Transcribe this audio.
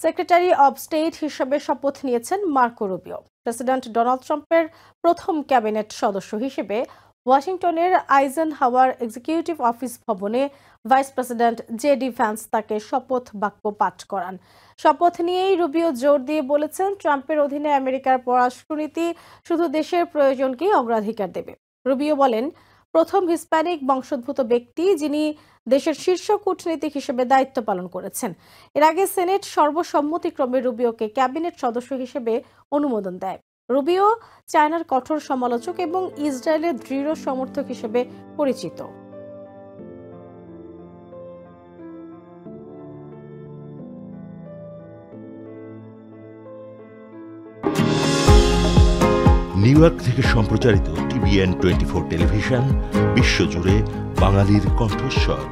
Secretary of state হিসেবে শপথ নিয়েছেন মার্কো রুবিও। প্রেসিডেন্ট ডোনাল্ড ট্রাম্পের প্রথম ক্যাবিনেট সদস্য হিসেবে ওয়াশিংটনের আইজেনহাওয়ার এক্সিকিউটিভ অফিস ভবনে ভাইস প্রেসিডেন্ট জেডি ভ্যান্স তাকে শপথ বাক্য পাঠ করান। শপথ নিয়েই রুবিও জোর দিয়ে বলেছেন, ট্রাম্পের অধীনে আমেরিকার পররাষ্ট্রনীতি শুধু দেশের প্রয়োজনকেই অগ্রাধিকার দেবে। রুবিও বলেন, প্রথম হিস্প্যানিক বংশোদ্ভূত ব্যক্তি যিনি দেশের শীর্ষ কূটনীতিক হিসেবে দায়িত্ব পালন করেছেন। এর আগে সেনেট সর্বসম্মতিক্রমে রুবিওকে ক্যাবিনেট সদস্য হিসেবে অনুমোদন দেয়। রুবিও চায়নার কঠোর সমালোচক এবং ইসরায়েলের দৃঢ় সমর্থক হিসেবে পরিচিত। নিউ ইয়র্ক থেকে সম্প্রচারিত TVN 24 টেলিভিশন বিশ্বজুড়ে বাঙালির কণ্ঠস্বর।